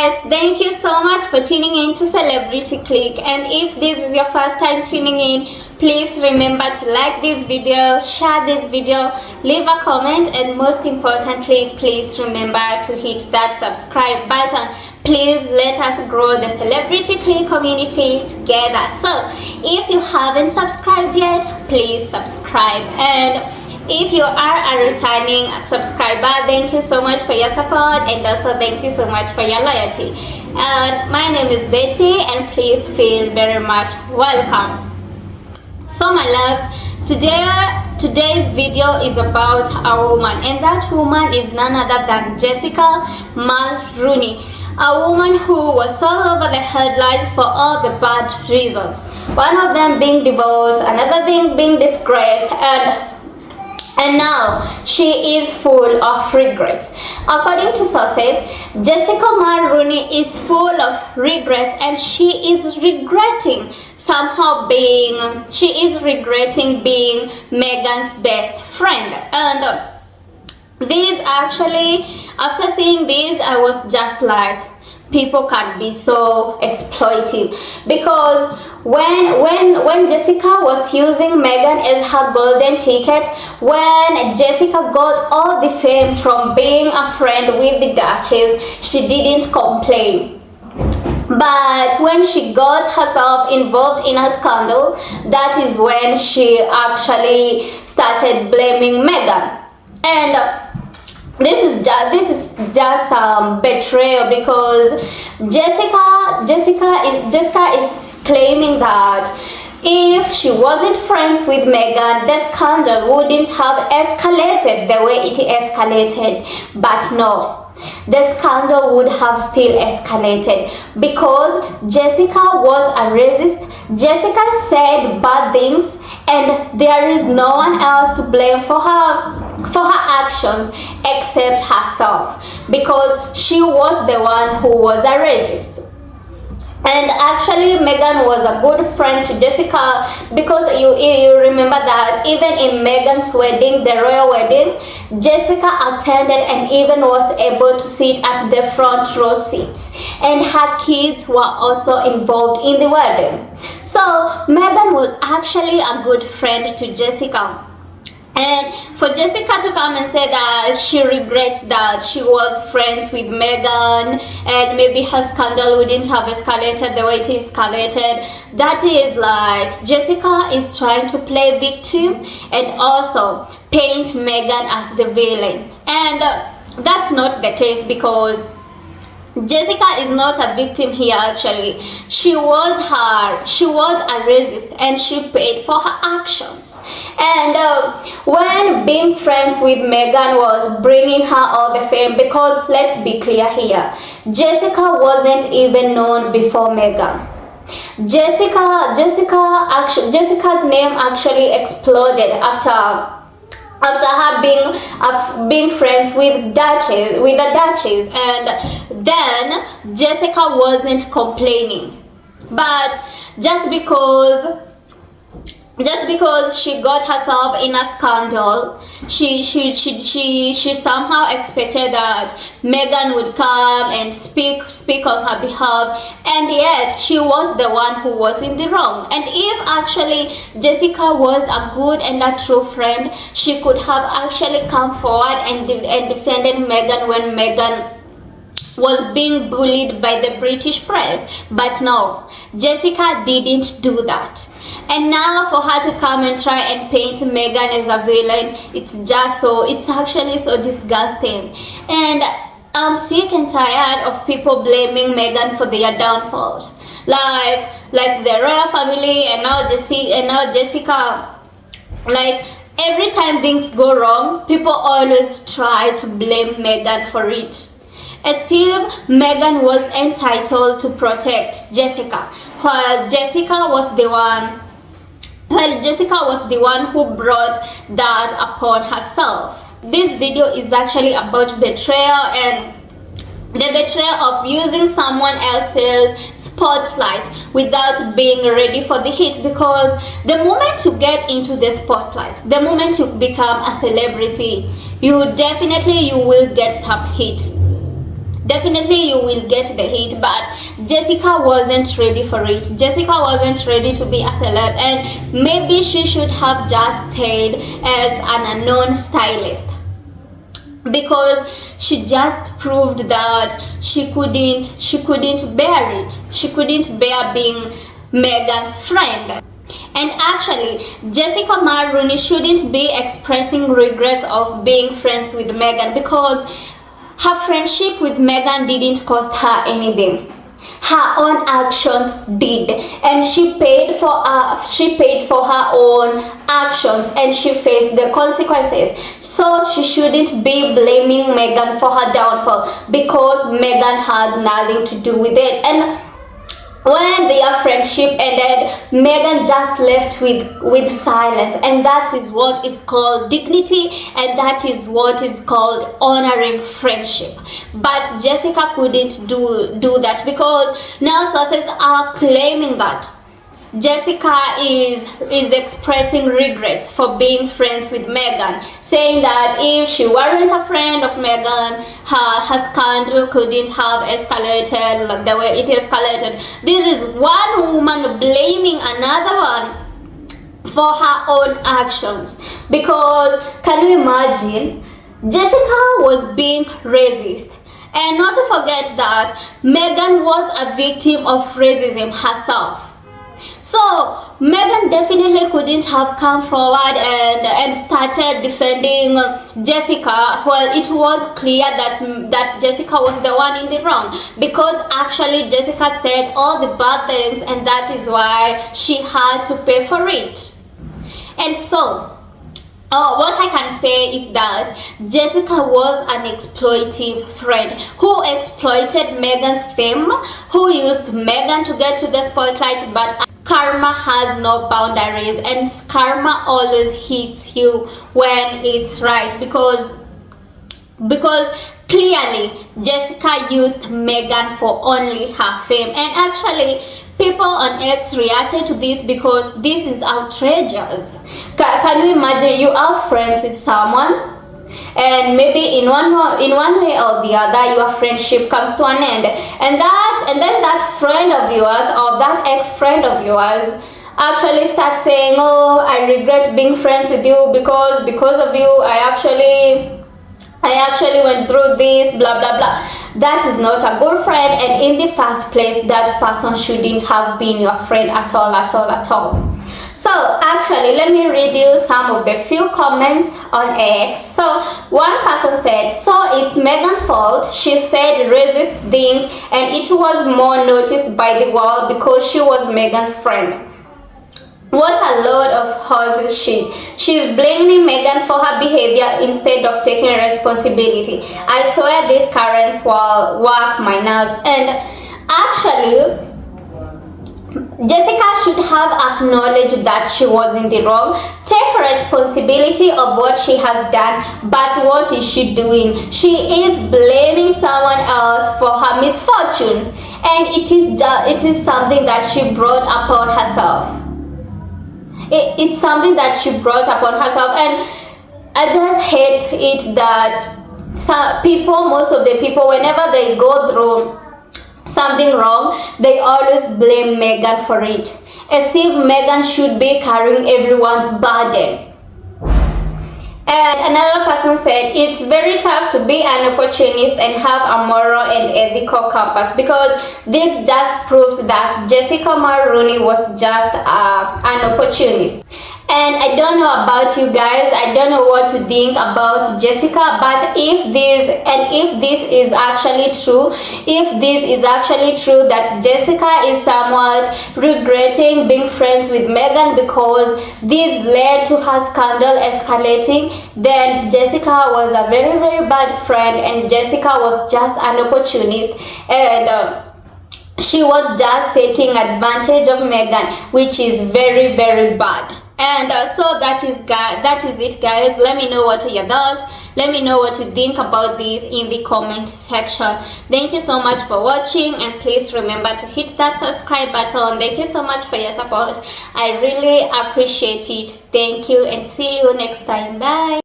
guys, thank you so much for tuning in to Celebrity Click. And if this is your first time tuning in, please remember to like this video, share this video, leave a comment, and most importantly, please remember to hit that subscribe button. Please let us grow the Celebrity Click community together. So if you haven't subscribed yet, please subscribe. And if you are a returning subscriber, thank you so much for your support, and also thank you so much for your loyalty. My name is Betty, and please feel very much welcome. So my loves, today's video is about a woman, and that woman is none other than Jessica Mulroney, a woman who was all over the headlines for all the bad reasons. One of them being divorce, another thing being disgraced, and now she is full of regrets. According to sources, Jessica Mulroney is full of regrets, and she is regretting being Meghan's best friend. And this actually, after seeing this, I was just like, people can be so exploitive, because when Jessica was using Meghan as her golden ticket, when Jessica got all the fame from being a friend with the Duchess, she didn't complain. But when she got herself involved in a scandal, that is when she actually started blaming Meghan. And this is just betrayal, because Jessica is claiming that if she wasn't friends with Meghan, the scandal wouldn't have escalated the way it escalated. But no, the scandal would have still escalated, because Jessica was a racist. Jessica said bad things, and there is no one else to blame for her actions except herself, because she was the one who was a racist. And actually, Meghan was a good friend to Jessica, because you remember that even in Meghan's wedding, the royal wedding, Jessica attended and even was able to sit at the front row seats, and her kids were also involved in the wedding. So Meghan was actually a good friend to Jessica. And for Jessica to come and say that she regrets that she was friends with Meghan, and maybe her scandal wouldn't have escalated the way it escalated, that is like Jessica is trying to play victim and also paint Meghan as the villain. And that's not the case, because Jessica is not a victim here. Actually, she was a racist, and she paid for her actions. And when being friends with Meghan was bringing her all the fame, because let's be clear here, Jessica wasn't even known before Meghan. Jessica's name actually exploded after her being friends with the Duchess, and then Jessica wasn't complaining. But just because she got herself in a scandal, she somehow expected that Meghan would come and speak on her behalf, and yet she was the one who was in the wrong. And if actually Jessica was a good and a true friend, she could have actually come forward and defended Meghan when Meghan was being bullied by the British press. But no, Jessica didn't do that. And now for her to come and try and paint Meghan as a villain, it's actually so disgusting. And I'm sick and tired of people blaming Meghan for their downfalls, like the royal family, and now Jessica. Like, every time things go wrong, people always try to blame Meghan for it, as if Meghan was entitled to protect Jessica, while Jessica was the one who brought that upon herself. This video is actually about betrayal, and the betrayal of using someone else's spotlight without being ready for the hit, because the moment you get into the spotlight, the moment you become a celebrity, you will get some hit. definitely you will get the hit. But Jessica wasn't ready for it. Jessica wasn't ready to be a celeb, and maybe she should have just stayed as an unknown stylist, because she just proved that she couldn't bear it. She couldn't bear being Meghan's friend. And actually, Jessica Mulroney shouldn't be expressing regrets of being friends with Meghan, because her friendship with Meghan didn't cost her anything. Her own actions did, and she paid for her own actions, and she faced the consequences. So she shouldn't be blaming Meghan for her downfall, because Meghan has nothing to do with it. And when their friendship ended, Meghan just left with silence, and that is what is called dignity, and that is what is called honoring friendship. But Jessica couldn't do that, because now sources are claiming that Jessica is expressing regrets for being friends with Meghan, saying that if she weren't a friend of Meghan, her scandal couldn't have escalated like the way it escalated. This is one woman blaming another one for her own actions, because can you imagine? Jessica was being racist. And not to forget that Meghan was a victim of racism herself. So Meghan definitely couldn't have come forward and started defending Jessica. Well, it was clear that Jessica was the one in the wrong, because actually Jessica said all the bad things, and that is why she had to pay for it. And so what I can say is that Jessica was an exploitive friend who exploited Meghan's fame, who used Meghan to get to the spotlight. But karma has no boundaries, and karma always hits you when it's right, because clearly Jessica used Meghan for only her fame. And actually people on X reacted to this, because this is outrageous. Can you imagine? You are friends with someone, and maybe in one way or the other your friendship comes to an end, and then that friend of yours, or that ex-friend of yours, actually starts saying, oh, I regret being friends with you, because of you I actually went through this, blah blah blah. That is not a good friend, and in the first place that person shouldn't have been your friend at all. So actually, let me read you some of the few comments on X. So one person said, so it's Meghan's fault. She said racist things, and it was more noticed by the world because she was Meghan's friend. What a load of horses shit. She's blaming Meghan for her behavior instead of taking responsibility. I swear these Karens will work my nerves. And actually, Jessica should have acknowledged that she was in the wrong, take responsibility of what she has done. But what is she doing? She is blaming someone else for her misfortunes, and it is something that she brought upon herself. It's something that she brought upon herself, and I just hate it that most of the people, whenever they go through something wrong, they always blame Meghan for it, as if Meghan should be carrying everyone's burden. And another person said, it's very tough to be an opportunist and have a moral and ethical compass, because this just proves that Jessica Mulroney was just an opportunist. And I don't know about you guys, I don't know what to think about Jessica, but if this is actually true that Jessica is somewhat regretting being friends with Meghan because this led to her scandal escalating, then Jessica was a very, very bad friend, and Jessica was just an opportunist, and she was just taking advantage of Meghan, which is very, very bad. And so that is it, guys. Let me know what are your thoughts. Let me know what you think about this in the comment section. Thank you so much for watching, and please remember to hit that subscribe button. Thank you so much for your support. I really appreciate it. Thank you, and see you next time. Bye.